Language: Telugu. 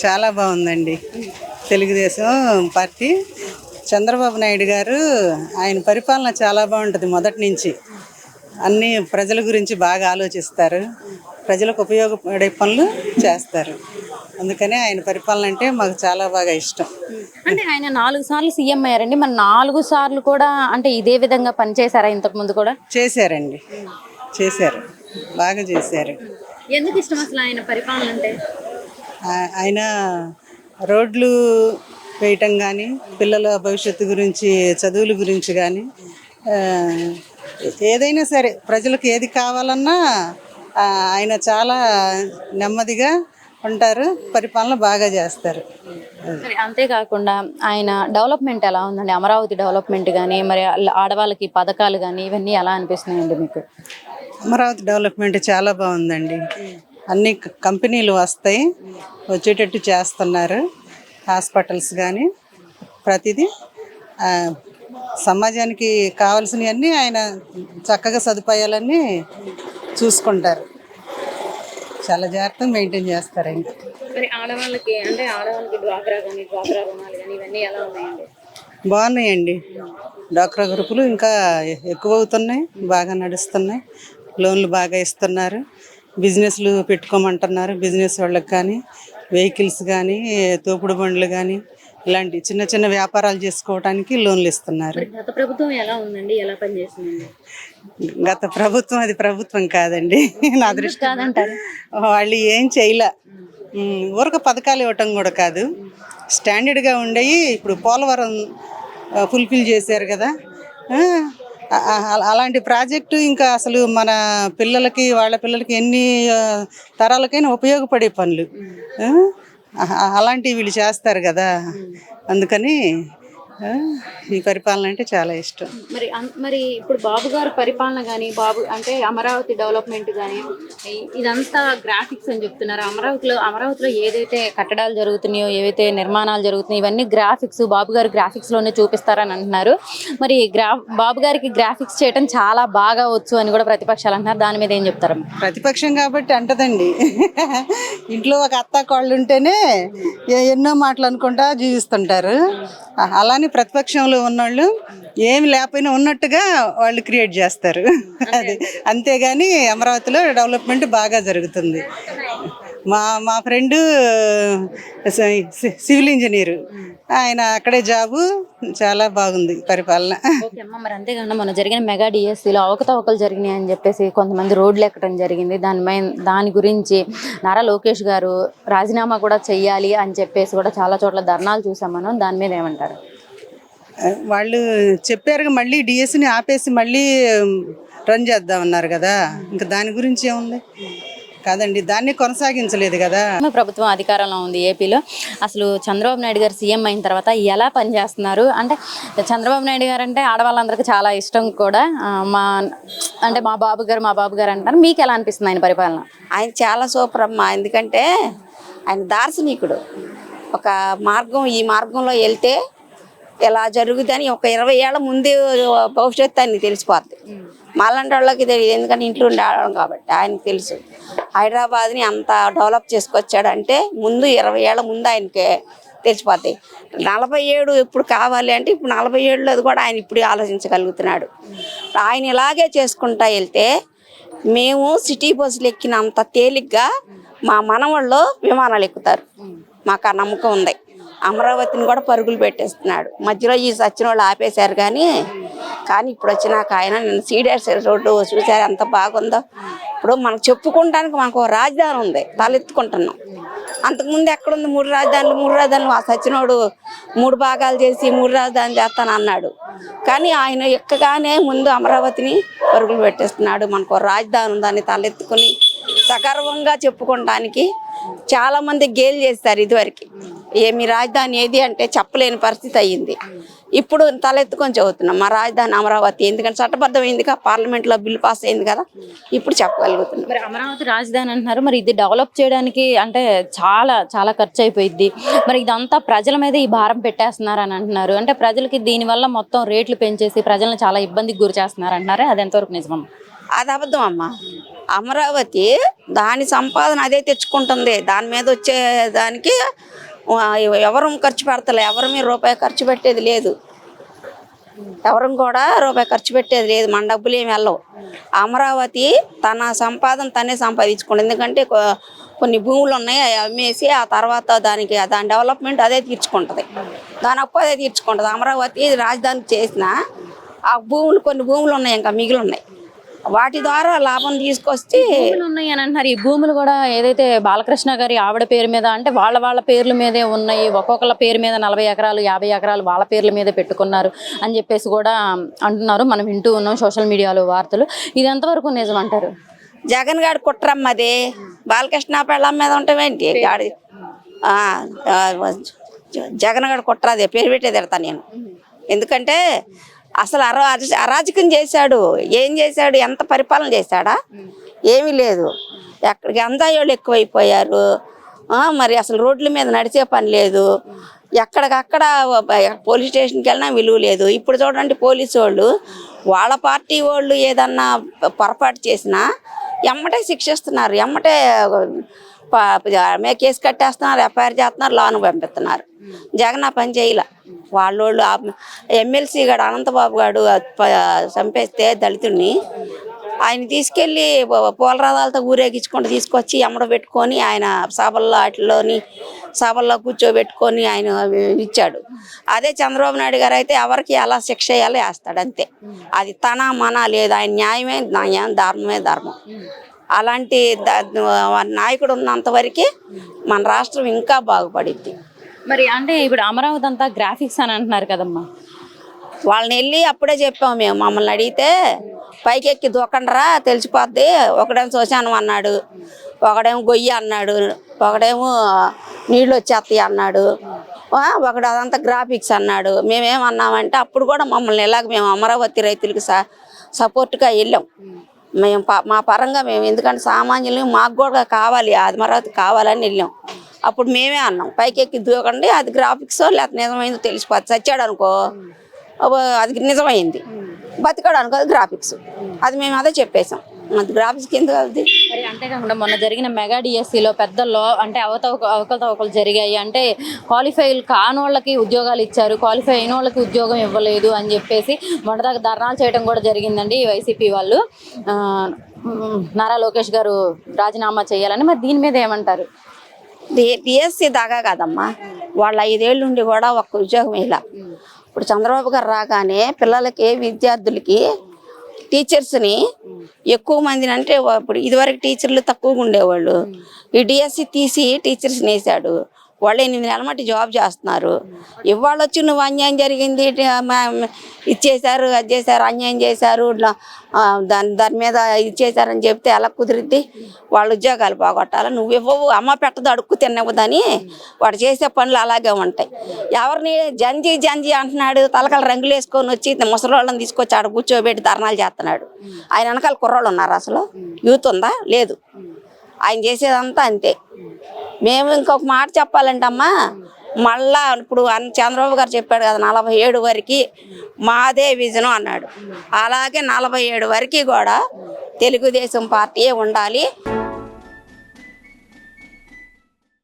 చాలా బాగుందండి. తెలుగుదేశం పార్టీ చంద్రబాబు నాయుడు గారు ఆయన పరిపాలన చాలా బాగుంటుంది. మొదటి నుంచి అన్ని ప్రజల గురించి బాగా ఆలోచిస్తారు, ప్రజలకు ఉపయోగపడే పనులు చేస్తారు. అందుకనే ఆయన పరిపాలన అంటే మాకు చాలా బాగా ఇష్టం. అంటే ఆయన 4 సార్లు సీఎం అయ్యారండి. మరి 4 సార్లు కూడా అంటే ఇదే విధంగా పనిచేశారా ఇంతకు ముందు కూడా? చేశారండి, చేశారు, బాగా చేశారు. ఎందుకు ఇష్టం అసలు ఆయన పరిపాలన అంటే? ఆయన రోడ్లు వేయటం కానీ, పిల్లల భవిష్యత్తు గురించి, చదువుల గురించి కానీ, ఏదైనా సరే ప్రజలకు ఏది కావాలన్నా ఆయన చాలా నెమ్మదిగా ఉంటారు, పరిపాలన బాగా చేస్తారు. అంతేకాకుండా ఆయన డెవలప్మెంట్ ఎలా ఉందండి? అమరావతి డెవలప్మెంట్ కానీ, మరి ఆడవాళ్ళకి పథకాలు కానీ ఇవన్నీ ఎలా అనిపిస్తున్నాయండి మీకు? అమరావతి డెవలప్మెంట్ చాలా బాగుందండి. అన్ని కంపెనీలు వస్తాయి, వచ్చేటట్టు చేస్తున్నారు. హాస్పిటల్స్ కానీ ప్రతిదీ సమాజానికి కావాల్సినవన్నీ ఆయన చక్కగా సదుపాయాలన్నీ చూసుకుంటారు. చాలా జాగ్రత్తగా మెయింటైన్ చేస్తారు. ఇంకా మరి ఆడవాళ్ళకి అంటే ఆడవాళ్ళకి డ్వాక్రా కానీ, డ్వాక్రా రుణాలు కానీ ఇవన్నీ ఎలా ఉన్నాయండి? బాగున్నాయండి. డ్వాక్రా గ్రూపులు ఇంకా ఎక్కువ అవుతున్నాయి, బాగా నడుస్తున్నాయి. లోన్లు బాగా ఇస్తున్నారు, బిజినెస్లు పెట్టుకోమంటున్నారు. బిజినెస్ వాళ్ళకి కానీ, వెహికల్స్ కానీ, తోపుడు బండ్లు కానీ ఇలాంటి చిన్న చిన్న వ్యాపారాలు చేసుకోవడానికి లోన్లు ఇస్తున్నారు. గత ప్రభుత్వం ఎలా ఉందండి? ఎలా పనిచేస్తుందండి? గత ప్రభుత్వం అది ప్రభుత్వం కాదండి, నా దృష్టి కాదంటారు. వాళ్ళు ఏం చేయలే. ఊరక పథకాలు ఇవ్వటం కూడా కాదు, స్టాండర్డ్గా ఉండేవి. ఇప్పుడు పోలవరం ఫుల్ఫిల్ చేశారు కదా, అలాంటి ప్రాజెక్టు ఇంకా అసలు మన పిల్లలకి, వాళ్ళ పిల్లలకి ఎన్ని తరాలకైనా ఉపయోగపడే పనులు అలాంటివి వీళ్ళు చేస్తారు కదా. అందుకని ఈ పరిపాలన అంటే చాలా ఇష్టం. మరి ఇప్పుడు బాబు గారు పరిపాలన కానీ, బాబు అంటే అమరావతి డెవలప్మెంట్ కానీ ఇదంతా గ్రాఫిక్స్ అని చెప్తున్నారు. అమరావతిలో ఏదైతే కట్టడాలు జరుగుతున్నాయో, ఏవైతే నిర్మాణాలు జరుగుతున్నాయో ఇవన్నీ గ్రాఫిక్స్ బాబు గారు గ్రాఫిక్స్లోనే చూపిస్తారని అంటున్నారు. మరి బాబు గారికి గ్రాఫిక్స్ చేయడం చాలా బాగా వచ్చు అని కూడా ప్రతిపక్షాలు అంటున్నారు. దాని మీద ఏం చెప్తారు? ప్రతిపక్షం కాబట్టి అంటదండి, ఇంట్లో ఒక అత్త కోళ్ళు ఉంటేనే ఎన్నో మాటలు అనుకుంటా జీవిస్తుంటారు. అలానే ప్రతిపక్షంలో ఉన్నవాళ్ళు ఏమి లేకపోయినా ఉన్నట్టుగా వాళ్ళు క్రియేట్ చేస్తారు. అది అంతేగాని అమరావతిలో డెవలప్మెంట్ బాగా జరుగుతుంది. మా ఫ్రెండు సివిల్ ఇంజనీరు, ఆయన అక్కడే జాబు, చాలా బాగుంది పరిపాలన. మరి అంతేకాకుండా మొన్న జరిగిన మెగా డిఎస్సీలో అవకతవకలు జరిగినాయి అని చెప్పేసి కొంతమంది రోడ్లు ఎక్కడం జరిగింది. దాని గురించి నారా లోకేష్ గారు రాజీనామా కూడా చెయ్యాలి అని చెప్పేసి కూడా చాలా చోట్ల ధర్నాలు చూసాం మనం. దాని మీద ఏమంటారు? వాళ్ళు చెప్పారుగా, మళ్ళీ డిఎస్సిని ఆపేసి మళ్ళీ రన్ చేద్దామన్నారు కదా, ఇంకా దాని గురించి ఏముంది కాదండి, దాన్ని కొనసాగించలేదు కదా. ప్రభుత్వం అధికారంలో ఉంది ఏపీలో. అసలు చంద్రబాబు నాయుడు గారు సీఎం అయిన తర్వాత ఎలా పనిచేస్తున్నారు? అంటే చంద్రబాబు నాయుడు గారు అంటే ఆడవాళ్ళందరికీ చాలా ఇష్టం కూడా. మా బాబు గారు అంటారు. మీకు ఎలా అనిపిస్తుంది ఆయన పరిపాలన? ఆయన చాలా సూపర్ అమ్మా. ఎందుకంటే ఆయన దార్శనికుడు. ఒక మార్గం, ఈ మార్గంలో వెళ్తే ఎలా జరుగుతుందని ఒక 20 ఏళ్ల ముందే భవిష్యత్తు ఆయనకి తెలిసిపోద్ది. మాలాంటి వాళ్ళకి తెలియదు, ఎందుకంటే ఇంట్లో ఉండే ఆడడం కాబట్టి. ఆయనకు తెలుసు హైదరాబాద్ని అంత డెవలప్ చేసుకొచ్చాడంటే ముందు 20 ఏళ్ల ముందు ఆయనకి తెలిసిపోతాయి. 47 ఇప్పుడు కావాలి అంటే ఇప్పుడు 47లో అది కూడా ఆయన ఇప్పుడు ఆలోచించగలుగుతున్నాడు. ఆయన ఇలాగే చేసుకుంటా వెళ్తే మేము సిటీ బస్సులు ఎక్కినంత తేలిగ్గా మా మనవాళ్ళు విమానాలు ఎక్కుతారు. మాకు ఆ నమ్మకం ఉంది. అమరావతిని కూడా పరుగులు పెట్టేస్తున్నాడు. మధ్యలో ఈ సచిన వాళ్ళు ఆపేశారు కానీ ఇప్పుడు వచ్చినాక ఆయన నేను సీడర్స్ రోడ్డు చూసారు ఎంత బాగుందో. ఇప్పుడు మనకు చెప్పుకోవడానికి మనకు రాజధాని ఉంది, తలెత్తుకుంటున్నాం. అంతకుముందు ఎక్కడుంది? 3 రాజధానులు. ఆ సచినోడు 3 భాగాలు చేసి 3 రాజధానులు చేస్తాను అన్నాడు. కానీ ఆయన ఎక్కగానే ముందు అమరావతిని పరుగులు పెట్టేస్తున్నాడు. మనకు రాజధాని ఉందని తలెత్తుకుని సగర్వంగా చెప్పుకోవడానికి చాలామంది గేలు చేస్తారు. ఇదివరకు ఏమి రాజధాని ఏది అంటే చెప్పలేని పరిస్థితి అయ్యింది. ఇప్పుడు తలెత్తుకొని చదువుతున్నాం మా రాజధాని అమరావతి. ఎందుకంటే చట్టబద్ధమైందిగా, పార్లమెంట్లో బిల్లు పాస్ అయింది కదా, ఇప్పుడు చెప్పగలుగుతున్నాం. మరి అమరావతి రాజధాని అంటున్నారు. మరి ఇది డెవలప్ చేయడానికి అంటే చాలా చాలా ఖర్చు అయిపోయింది. మరి ఇదంతా ప్రజల మీద ఈ భారం పెట్టేస్తున్నారు అని అంటున్నారు. అంటే ప్రజలకి దీనివల్ల మొత్తం రేట్లు పెంచేసి ప్రజలను చాలా ఇబ్బందికి గురి చేస్తున్నారు అంటున్నారు. అది ఎంతవరకు నిజమమ్మా? అది అబద్ధం అమ్మా. అమరావతి దాని సంపాదన అదే తెచ్చుకుంటుంది. దాని మీద వచ్చే దానికి ఎవరు ఖర్చు పెడతలే, ఎవరి మీద రూపాయి ఖర్చు పెట్టేది లేదు. ఎవరు కూడా రూపాయి ఖర్చు పెట్టేది లేదు. మన డబ్బులు ఏమి వెళ్ళవు. అమరావతి తన సంపాదన తనే సంపాదించుకోండి. ఎందుకంటే కొన్ని భూములు ఉన్నాయి, అవి అమ్మేసి ఆ తర్వాత దాని డెవలప్మెంట్ అదే తీర్చుకుంటుంది. దాని అప్పు అదే తీర్చుకుంటుంది. అమరావతి రాజధాని చేసిన ఆ కొన్ని భూములు ఉన్నాయి, ఇంకా మిగిలి ఉన్నాయి. వాటి ద్వారా లాభం తీసుకొచ్చి భూములు ఉన్నాయి అని అంటున్నారు. ఈ భూములు కూడా ఏదైతే బాలకృష్ణ గారి ఆవిడ పేరు మీద అంటే వాళ్ళ పేర్ల మీదే ఉన్నాయి. ఒక్కొక్కళ్ళ పేరు మీద 40 ఎకరాలు 50 ఎకరాలు వాళ్ళ పేర్ల మీదే పెట్టుకున్నారు అని చెప్పేసి కూడా అంటున్నారు. మనం వింటూ ఉన్నాం సోషల్ మీడియాలో వార్తలు. ఇది ఎంతవరకు నిజం అంటారు? జగన్ గారి కుట్రమ్మది. బాలకృష్ణ పెళ్ళం మీద ఉంటామేంటి గాడి? జగన్ గారి కుట్ర అదే పేరు పెట్టే తిడతా నేను. ఎందుకంటే అసలు అరాజకం చేశాడు. ఏం చేశాడు? ఎంత పరిపాలన చేశాడా? ఏమీ లేదు. ఎక్కడికి అందాయోళ్ళు ఎక్కువైపోయారు. మరి అసలు రోడ్ల మీద నడిచే పని లేదు. ఎక్కడికక్కడ పోలీస్ స్టేషన్కి వెళ్ళినా విలువ లేదు. ఇప్పుడు చూడండి, పోలీసు వాళ్ళు వాళ్ళ పార్టీ వాళ్ళు ఏదన్నా పొరపాటు చేసినా ఎమ్మటే శిక్షిస్తున్నారు. ఎమ్మటే కేసు కట్టేస్తున్నారు, ఎఫ్ఐఆర్ చేస్తున్నారు, లోను పంపిస్తున్నారు. జగన్ ఆ పని చేయలే. వాళ్ళు ఎమ్మెల్సీ గారు అనంతబాబు గారు చంపేస్తే దళితుడిని ఆయన తీసుకెళ్ళి పూలరథాలతో ఊరేగించుకుంటూ తీసుకొచ్చి ఎమ్మడ పెట్టుకొని ఆయన సభల్లో కూర్చోబెట్టుకొని ఆయన ఇచ్చాడు. అదే చంద్రబాబు నాయుడు గారు అయితే ఎవరికి ఎలా శిక్ష వేయాలో వేస్తాడు అంతే. అది మన లేదు. ఆయన న్యాయమే న్యాయం, ధర్మమే ధర్మం. అలాంటి నాయకుడు ఉన్నంత వరకే మన రాష్ట్రం ఇంకా బాగుపడిద్ది. మరి అంటే ఇప్పుడు అమరావతి అంతా గ్రాఫిక్స్ అని అంటున్నారు కదమ్మా. వాళ్ళని వెళ్ళి అప్పుడే చెప్పాము మేము. మమ్మల్ని అడిగితే పైకెక్కి దూకండ్రా తెలిసిపోద్ది. ఒకడేమో శ్మశానం అన్నాడు, ఒకడేమో గొయ్యి అన్నాడు, ఒకడేమో నీళ్ళు వచ్చేస్తాయి అన్నాడు, ఒకడు అదంతా గ్రాఫిక్స్ అన్నాడు. మేమేమన్నామంటే అప్పుడు కూడా మమ్మల్ని ఇలాగ మేము అమరావతి రైతులకు సపోర్ట్గా వెళ్ళాం. మేము మా పరంగా మేము, ఎందుకంటే సామాన్యులు మాకు కూడా కావాలి, అమరావతి కావాలని వెళ్ళాం. అప్పుడు మేమే అన్నాం పైకెక్కి దూకండి, అది గ్రాఫిక్స్ లేకపోతే నిజమైందో తెలిసిపోతుంది. చచ్చాడు అనుకో అది నిజమైంది, బతికాడు అనుకో అది గ్రాఫిక్స్. అది మేము అదే చెప్పేసాం. అది గ్రాఫిక్స్ కింద అవుతుంది. మరి అంతేకాకుండా మొన్న జరిగిన మెగా డిఎస్సిలో పెద్దల్లో అంటే అవకతవకలు జరిగాయి. అంటే క్వాలిఫై కాని వాళ్ళకి ఉద్యోగాలు ఇచ్చారు, క్వాలిఫై అయిన వాళ్ళకి ఉద్యోగం ఇవ్వలేదు అని చెప్పేసి మొన్నదాకా ధర్నాలు చేయడం కూడా జరిగిందండి వైసీపీ వాళ్ళు. నారా లోకేష్ గారు రాజీనామా చేయాలని. మరి దీని మీద ఏమంటారు? డిఎస్సి దాకా కాదమ్మా, వాళ్ళ 5 ఏళ్ళు ఉండి కూడా ఒక్క ఉద్యోగం ఇలా. ఇప్పుడు చంద్రబాబు గారు రాగానే పిల్లలకి, విద్యార్థులకి, టీచర్స్ని ఎక్కువ మందిని, అంటే ఇప్పుడు ఇదివరకు టీచర్లు తక్కువగా ఉండేవాళ్ళు, ఈ డిఎస్సి తీసి టీచర్స్ని వేసాడు. వాళ్ళు 8 నెలల మట్టి జాబ్ చేస్తున్నారు. ఇవాళ వచ్చి నువ్వు అన్యాయం జరిగింది, ఇచ్చేసారు, అది చేశారు, అన్యాయం చేశారు, దాని మీద ఇచ్చేసారని చెప్తే ఎలా కుదిరిద్ది? వాళ్ళ ఉద్యోగాలు పోగొట్టాలి. నువ్వు ఇవ్వవు, అమ్మ పెట్టదు, అడుక్కు తినవద్దని వాడు చేసే పనులు అలాగే ఉంటాయి. ఎవరిని జంజీ అంటున్నాడు, తలకాల రంగులు వేసుకొని వచ్చి ముసలోళ్ళని తీసుకొచ్చి ఆడ కూర్చోబెట్టి ధర్నాలు చేస్తున్నాడు. ఆయన వెనకాల కుర్రోళ్ళు ఉన్నారు, అసలు యూత్ ఉందా? లేదు. ఆయన చేసేదంతా అంతే. మేము ఇంకొక మాట చెప్పాలంటే అమ్మా, మళ్ళా ఇప్పుడు చంద్రబాబు గారు చెప్పాడు కదా 47 వరకు మాదే విజను అన్నాడు. అలాగే 47 వరకు కూడా తెలుగుదేశం పార్టీయే ఉండాలి.